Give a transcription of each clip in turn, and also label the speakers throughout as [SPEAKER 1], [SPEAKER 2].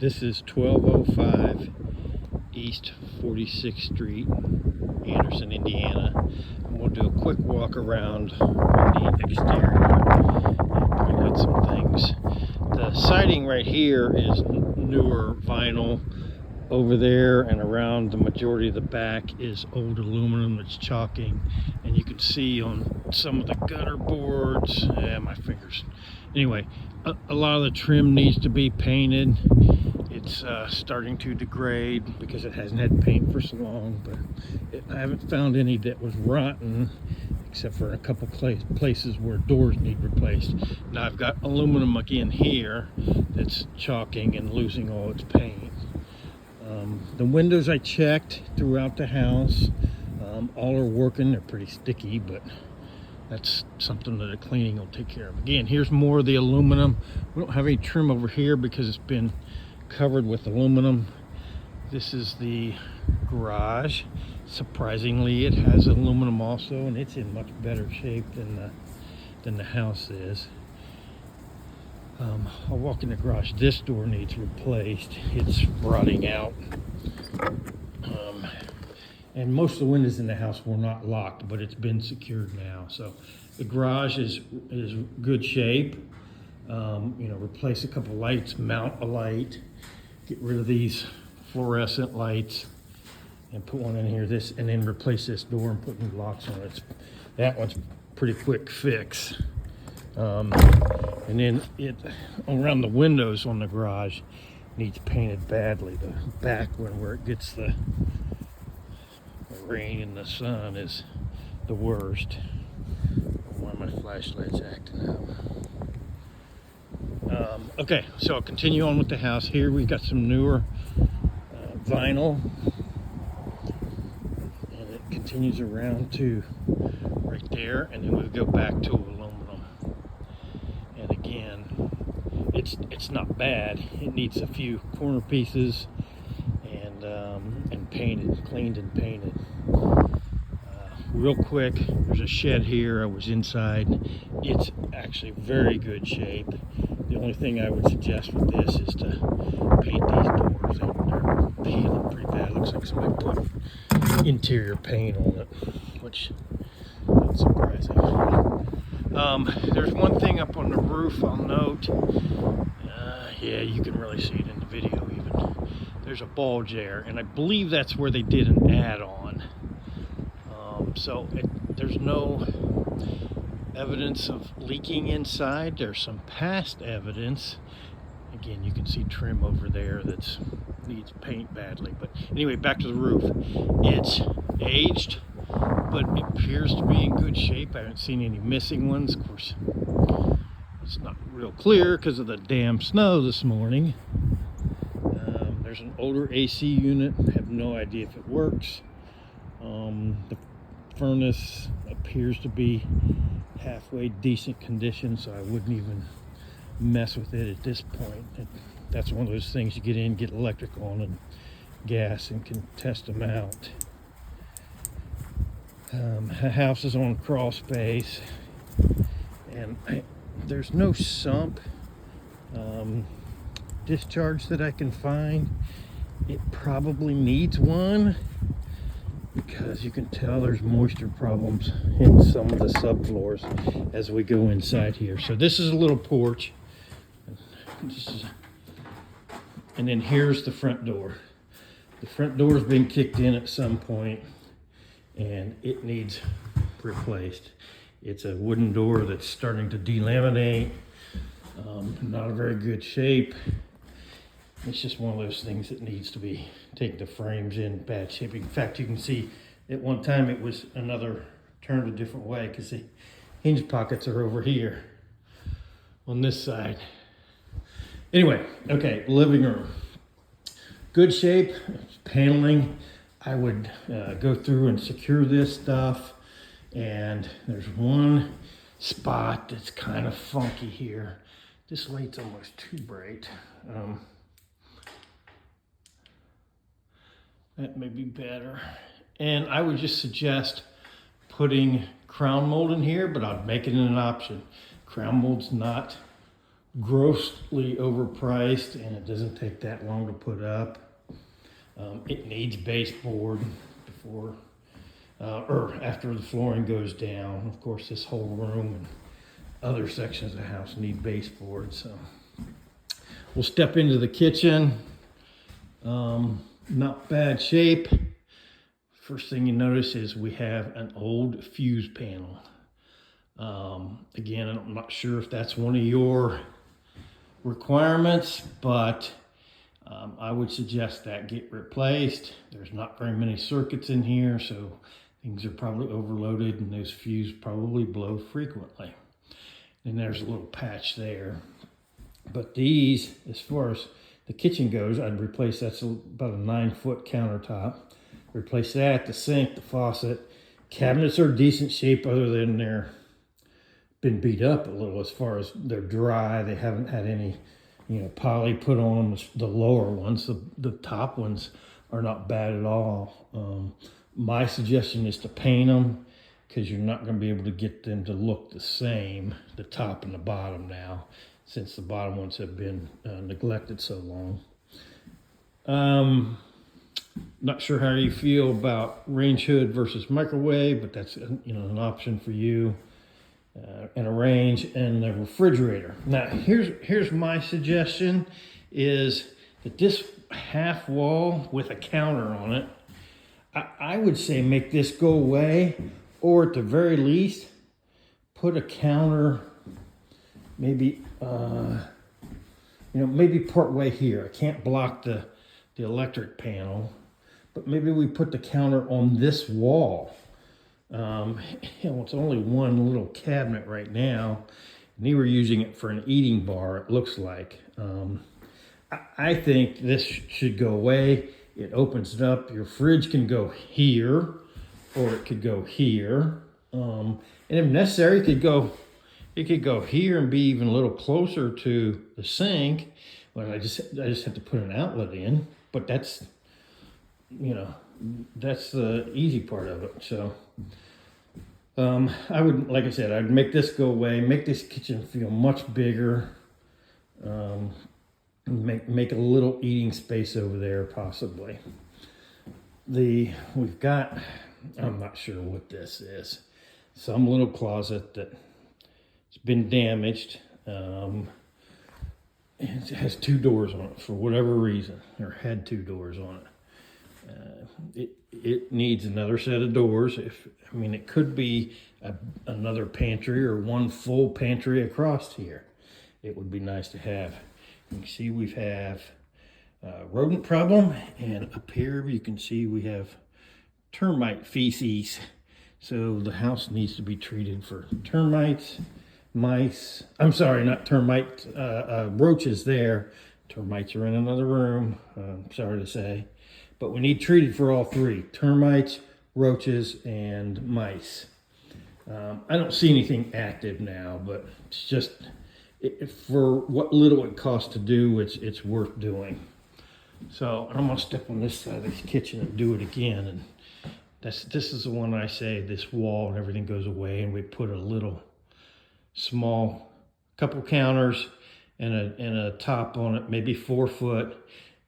[SPEAKER 1] This is 1205 East 46th Street, Anderson, Indiana. I'm going to do a quick walk around the exterior and point out some things. The siding right here is newer vinyl. Over there and around the majority of the back is old aluminum that's chalking, and you can see on some of the gutter boards, my fingers. Anyway, a lot of the trim needs to be painted. It's starting to degrade because it hasn't had paint for so long, but I haven't found any that was rotten, except for a couple places where doors need replaced. Now I've got aluminum again here that's chalking and losing all its paint. The windows I checked throughout the house, all are working. They're pretty sticky, but that's something that a cleaning will take care of. Again, here's more of the aluminum. We don't have any trim over here because it's been covered with aluminum. This is the garage. Surprisingly, it has aluminum also, and it's in much better shape than the house is. I'll walk in the garage. This door needs replaced. It's rotting out. And most of the windows in the house were not locked, but it's been secured now. So the garage is good shape. Replace a couple lights, mount a light, get rid of these fluorescent lights, and put one in here. And then replace this door and put new locks on it. That one's pretty quick fix. And then around the windows on the garage needs painted badly. The back one where it gets the rain and the sun is the worst. Why my flashlight's acting up. Okay, so I'll continue on with the house. Here we've got some newer vinyl, and it continues around to right there, and then we go back to aluminum. And again, it's not bad. It needs a few corner pieces and painted, cleaned and painted. Real quick, there's a shed here. I was inside. It's actually very good shape. The only thing I would suggest with this is to paint these doors. They're peeling pretty bad. Looks like somebody put interior paint on it, which is surprising. There's one thing up on the roof I'll note. Yeah, you can really see it in the video even. There's a bulge there, and I believe that's where they did an add-on. There's no evidence of leaking inside. There's some past evidence. Again, you can see trim over there that needs paint badly. But anyway, back to the roof. It's aged, but it appears to be in good shape. I haven't seen any missing ones. Of course, it's not real clear because of the damn snow this morning. There's an older AC unit. I have no idea if it works. The furnace appears to be halfway decent condition, so I wouldn't even mess with it at this point. That's one of those things you get in, get electric on and gas, and can test them out. The house is on crawl space, and there's no sump discharge that I can find. It probably needs one because you can tell there's moisture problems in some of the subfloors as we go inside here. So this is a little porch, and then here's the front door. The front door's been kicked in at some point, and it needs replaced. It's a wooden door that's starting to delaminate. Not a very good shape. It's just one of those things that needs to be taken. The frames in bad shape. In fact, you can see at one time it was turned a different way because the hinge pockets are over here on this side. Anyway, okay, living room. Good shape, paneling. I would go through and secure this stuff. And there's one spot that's kind of funky here. This light's almost too bright. That may be better. And I would just suggest putting crown mold in here, but I'd make it an option. Crown mold's not grossly overpriced, and it doesn't take that long to put up. It needs baseboard before or after the flooring goes down. Of course, this whole room and other sections of the house need baseboard. So we'll step into the kitchen. Not bad shape. First thing you notice is we have an old fuse panel. Again, I'm not sure if that's one of your requirements, but I would suggest that get replaced. There's not very many circuits in here, so things are probably overloaded, and those fuses probably blow frequently. And there's a little patch there. But these, as far as the kitchen goes, I'd replace, that's about a 9-foot countertop. Replace that, the sink, the faucet. Cabinets are decent shape, other than they're been beat up a little as far as they're dry. They haven't had any, poly put on them. The lower ones, the top ones are not bad at all. My suggestion is to paint them, because you're not going to be able to get them to look the same, the top and the bottom now, since the bottom ones have been neglected so long. Not sure how you feel about range hood versus microwave, but that's an option for you. And a range and a refrigerator. Now here's my suggestion, is that this half wall with a counter on it, I would say make this go away, or at the very least put a counter maybe maybe part way here. I can't block the electric panel, but maybe we put the counter on this wall. It's only one little cabinet right now, and they were using it for an eating bar, it looks like. I think this should go away. It opens it up. Your fridge can go here, or it could go here. And if necessary, it could go here and be even a little closer to the sink. Well, I just have to put an outlet in, but that's the easy part of it. So I would, like I said, I'd make this go away, make this kitchen feel much bigger, make a little eating space over there possibly. We've got, I'm not sure what this is, some little closet that's been damaged. It has 2 doors on it for whatever reason, or had 2 doors on it. It needs another set of doors. It could be another pantry, or one full pantry across here. It would be nice to have. You can see we have a rodent problem, and up here you can see we have termite feces. So the house needs to be treated for termites, mice. I'm sorry, not termites, roaches there. Termites are in another room, sorry to say. But we need treated for all 3, termites, roaches, and mice. I don't see anything active now, but it's just, for what little it costs to do, it's worth doing. So I'm gonna step on this side of this kitchen and do it again. And this is the one I say, this wall and everything goes away, and we put a little small couple counters and a top on it, maybe 4 foot,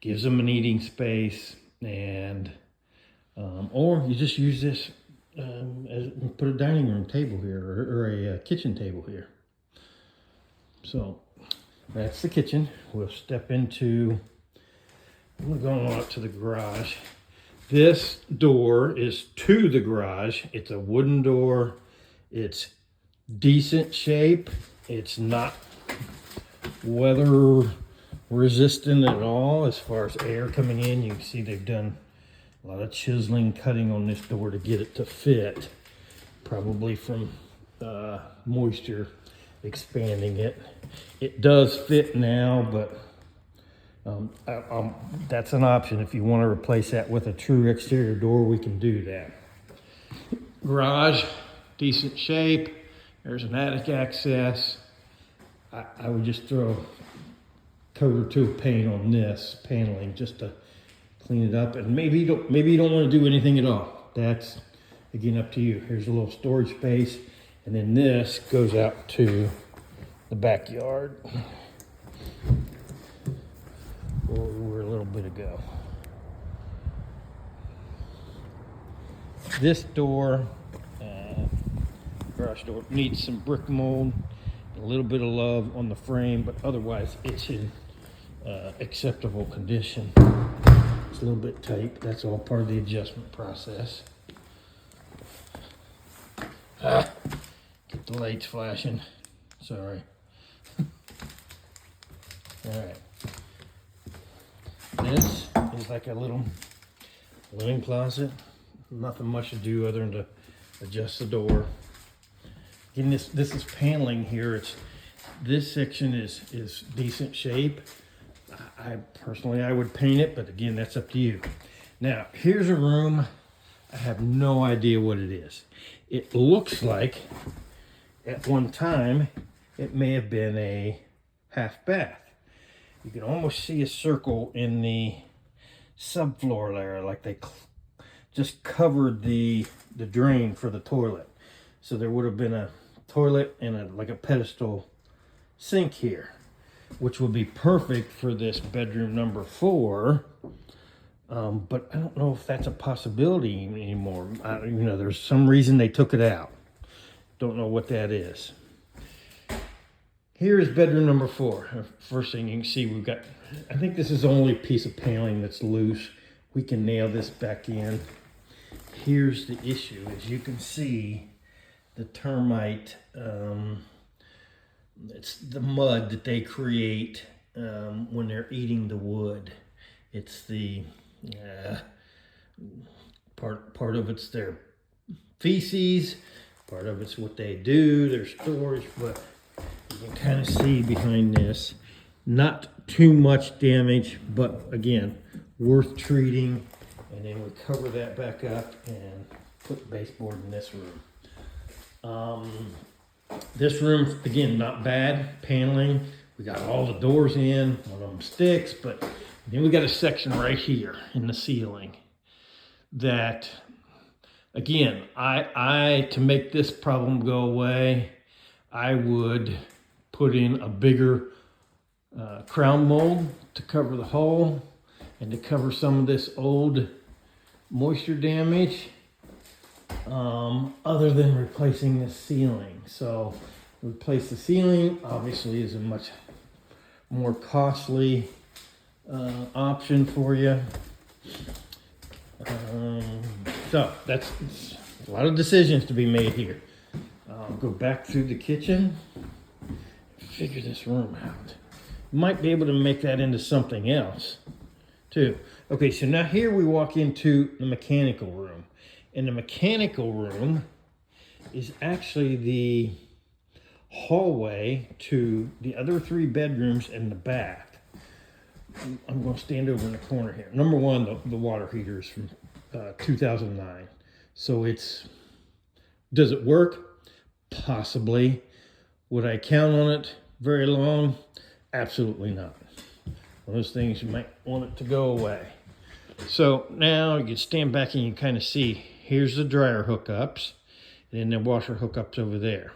[SPEAKER 1] gives them an eating space. And or you just use this put a dining room table here, or a kitchen table here. So that's the kitchen. We'll step into, we're going on up to the garage. This door is to the garage. It's a wooden door. It's decent shape. It's not weather resistant at all as far as air coming in. You can see they've done a lot of chiseling, cutting on this door to get it to fit, probably from moisture expanding it. It does fit now, but that's an option. If you want to replace that with a true exterior door, we can do that. Garage, decent shape. There's an attic access. I would just throw a coat or 2 of paint on this paneling just to clean it up. And maybe you don't want to do anything at all. That's, again, up to you. Here's a little storage space. And then this goes out to the backyard. where we were a little bit ago. This door, garage door, needs some brick mold, a little bit of love on the frame, but otherwise it's in acceptable condition. It's a little bit tight, but that's all part of the adjustment process. Get the lights flashing. Sorry. Alright. This is like a little linen closet. Nothing much to do other than to adjust the door. Again, this is paneling here. This section is decent shape. I personally would paint it, but again, that's up to you. Now, here's a room. I have no idea what it is. It looks like at one time it may have been a half bath. You can almost see a circle in the subfloor layer, like they just covered the drain for the toilet. So there would have been a toilet and like a pedestal sink here, which would be perfect for this bedroom number 4. But I don't know if that's a possibility anymore. There's some reason they took it out. Don't know what that is. Here is bedroom number 4. First thing you can see, we've got, I think this is the only piece of paneling that's loose. We can nail this back in. Here's the issue. As you can see, the termite, it's the mud that they create when they're eating the wood. It's the part of it's their feces, part of it's what they do, their storage, but you can kind of see behind this, not too much damage, but again, worth treating. And then we cover that back up and put baseboard in this room. This room, again, not bad paneling. We got all the doors in, one of them sticks, but then we got a section right here in the ceiling that, again, I to make this problem go away, I would put in a bigger crown mold to cover the hole and to cover some of this old moisture damage, other than replacing the ceiling. So replace the ceiling obviously is a much more costly option for you. So that's a lot of decisions to be made here. Go back through the kitchen, figure this room out. Might be able to make that into something else too. Okay, so now here we walk into the mechanical room. And the mechanical room is actually the hallway to the other 3 bedrooms and the bath. I'm going to stand over in the corner here. Number 1, the water heater is from 2009. So does it work? Possibly. Would I count on it very long? Absolutely not. One of those things you might want it to go away. So now you can stand back and you kind of see, here's the dryer hookups and then the washer hookups over there.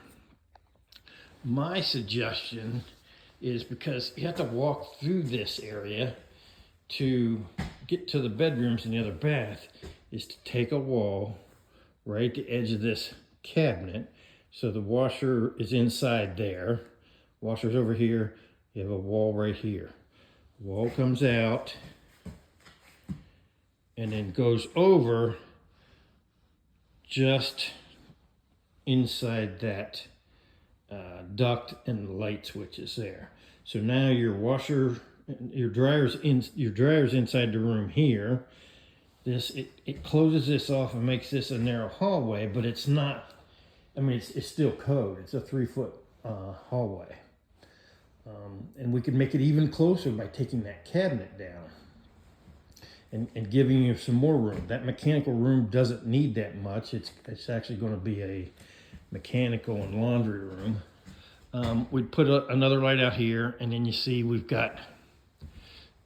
[SPEAKER 1] My suggestion is, because you have to walk through this area to get to the bedrooms and the other bath, is to take a wall right at the edge of this cabinet. So the washer is inside there. Washer's over here. You have a wall right here. Wall comes out and then goes over just inside that duct and the light switch is there. So now your washer, your dryer's inside the room here. It closes this off and makes this a narrow hallway, but it's not. I mean, it's still code. It's a 3-foot hallway. And we could make it even closer by taking that cabinet down and giving you some more room. That mechanical room doesn't need that much. It's actually going to be a mechanical and laundry room. We'd put another light out here, and then you see we've got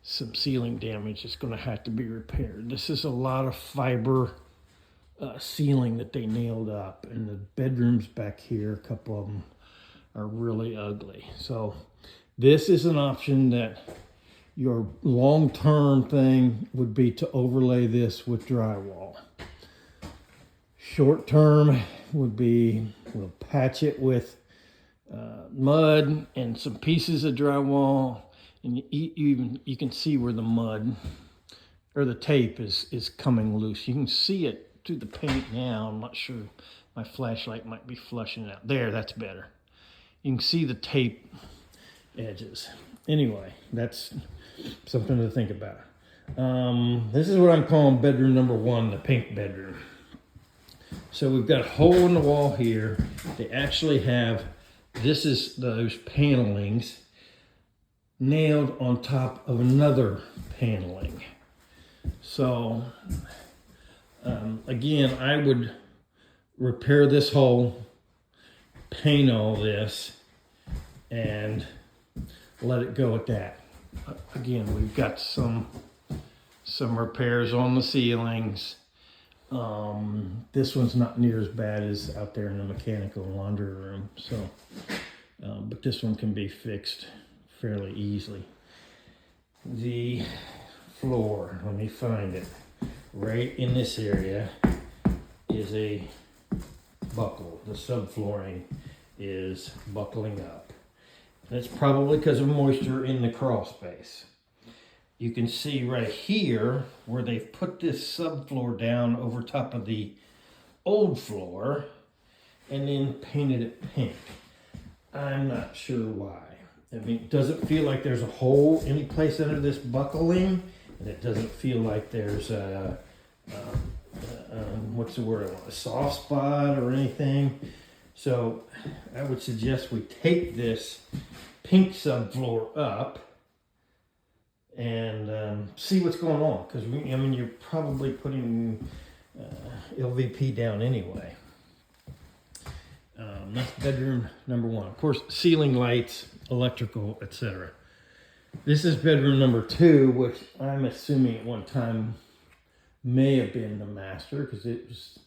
[SPEAKER 1] some ceiling damage that's going to have to be repaired. This is a lot of fiber ceiling that they nailed up, and the bedrooms back here, a couple of them are really ugly. So This is an option that your long-term thing would be to overlay this with drywall. Short-term would be, we'll patch it with mud and some pieces of drywall, and you can see where the mud or the tape is coming loose. You can see it through the paint now. I'm not sure, my flashlight might be flushing it out. There, that's better. You can see the tape edges. Anyway, that's something to think about. This is what I'm calling bedroom number 1, the pink bedroom. So we've got a hole in the wall here. They actually have, this is those panelings nailed on top of another paneling. So again, I would repair this hole, paint all this, and let it go at that. Again, we've got some repairs on the ceilings. This one's not near as bad as out there in the mechanical laundry room, so but this one can be fixed fairly easily. The floor, let me find it. Right in this area is a buckle. The subflooring is buckling up. That's probably because of moisture in the crawl space. You can see right here where they've put this subfloor down over top of the old floor and then painted it pink. I'm not sure why. I mean, it doesn't feel like there's a hole any place under this buckling, and it doesn't feel like there's a, what's the word I want, a soft spot or anything. So I would suggest we take this pink subfloor up and see what's going on, because I mean, you're probably putting LVP down anyway. That's bedroom number 1. Of course, ceiling lights, electrical, etc. This is bedroom number 2, which I'm assuming at one time may have been the master, because it was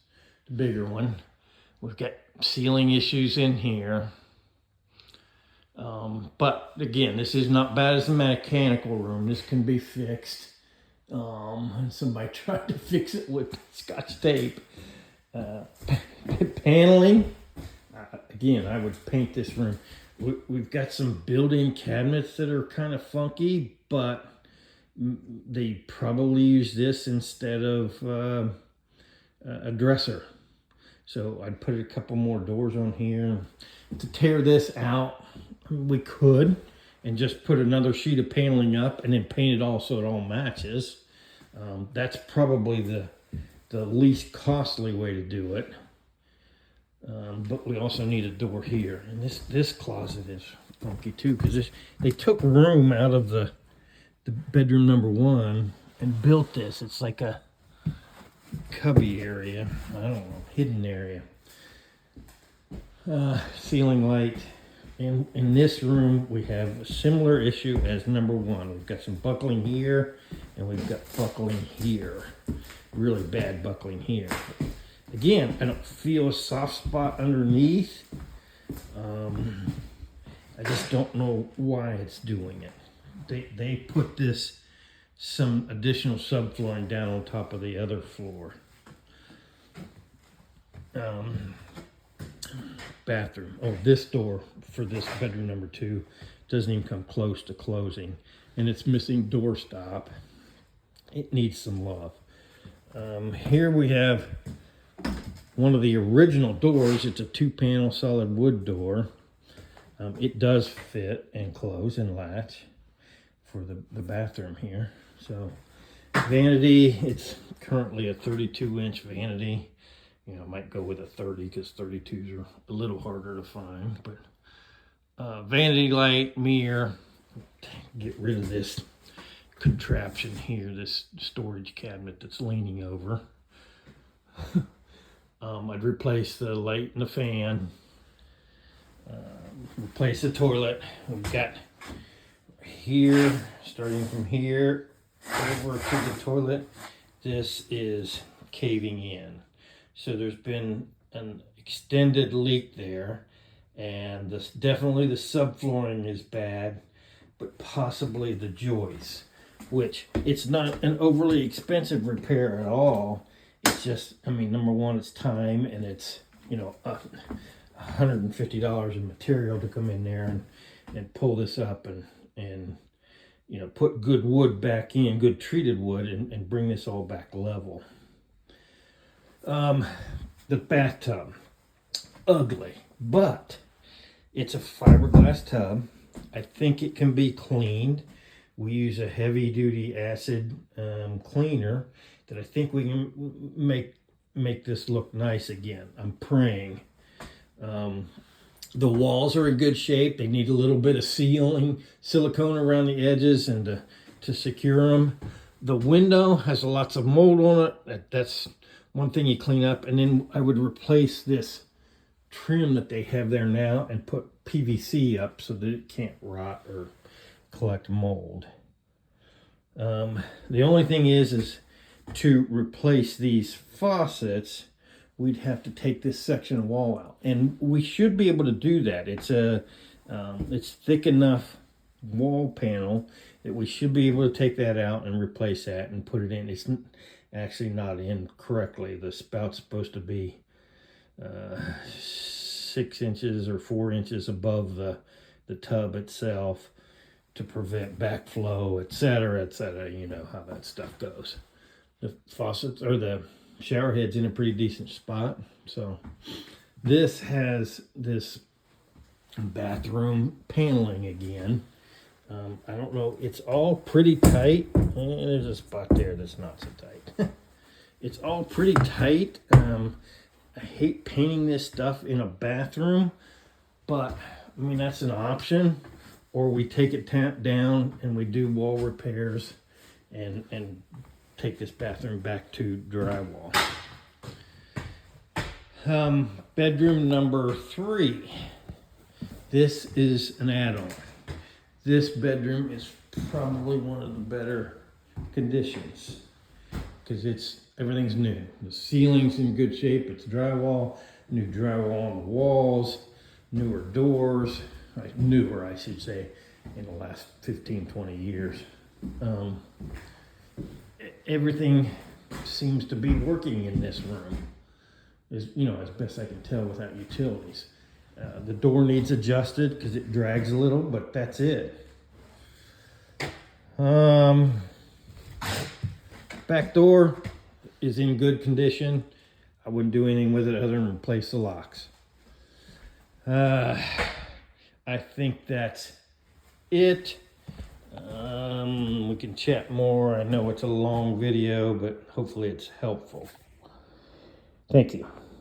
[SPEAKER 1] the bigger one. We've got ceiling issues in here. But again, this is not bad as a mechanical room. This can be fixed. And somebody tried to fix it with Scotch tape. Paneling. Again, I would paint this room. We've got some built-in cabinets that are kind of funky, but they probably use this instead of a dresser. So I'd put a couple more doors on here. To tear this out, we could, and just put another sheet of paneling up and then paint it all so it all matches. That's probably the least costly way to do it. But we also need a door here. And this closet is funky too, because they took room out of the bedroom number 1 and built this. It's like a cubby area. I don't know, hidden area. Ceiling light. In this room, we have a similar issue as number 1. We've got some buckling here, and we've got buckling here. Really bad buckling here. Again, I don't feel a soft spot underneath. I just don't know why it's doing it. They put some additional subflooring down on top of the other floor. Bathroom. Oh, this door for this bedroom number 2 doesn't even come close to closing, and it's missing door stop. It needs some love. Here we have one of the original doors. It's a 2-panel solid wood door. It does fit and close and latch for the bathroom here. So vanity, it's currently a 32-inch vanity. You know, I might go with a 30 because 32s are a little harder to find. But vanity light, mirror. Get rid of this contraption here, this storage cabinet that's leaning over. I'd replace the light and the fan. Replace the toilet. We've got here, starting from here over to the toilet, this is caving in. So there's been an extended leak there, and definitely the subflooring is bad. but possibly the joists, which it's not an overly expensive repair at all. It's just, I mean, number one, it's time, and it's, you know, $150 in material to come in there and pull this up and you know, put good wood back in, good treated wood, and bring this all back level. The bathtub, ugly, but it's a fiberglass tub. I think it can be cleaned. We use a heavy-duty acid cleaner that I think we can make this look nice again. I'm praying. The walls are in good shape. They need a little bit of silicone around the edges and to secure them. The window has lots of mold on it. That's one thing you clean up. And then I would replace this trim that they have there now and put PVC up so that it can't rot or collect mold. The only thing is to replace these faucets, we'd have to take this section of wall out, and we should be able to do that. It's thick enough wall panel that we should be able to take that out and replace that and put it in. It's actually not in correctly. The spout's supposed to be 6 inches or 4 inches above the tub itself to prevent backflow, etc., etc. You know how that stuff goes. The faucets or the shower head's in a pretty decent spot. So this has this bathroom paneling again. I don't know, it's all pretty tight. There's a spot there that's not so tight. It's all pretty tight. I hate painting this stuff in a bathroom, but I mean, that's an option. Or we take it down and we do wall repairs and take this bathroom back to drywall. Bedroom number 3. This is an add-on. This bedroom is probably one of the better conditions because everything's new. The ceiling's in good shape. It's drywall, new drywall on the walls, newer doors. Newer, I should say, in the last 15, 20 years. Everything seems to be working in this room, as best I can tell without utilities. The door needs adjusted because it drags a little, but that's it. Back door is in good condition. I wouldn't do anything with it other than replace the locks. I think that's it. We can chat more. I know it's a long video, but hopefully it's helpful. Thank you.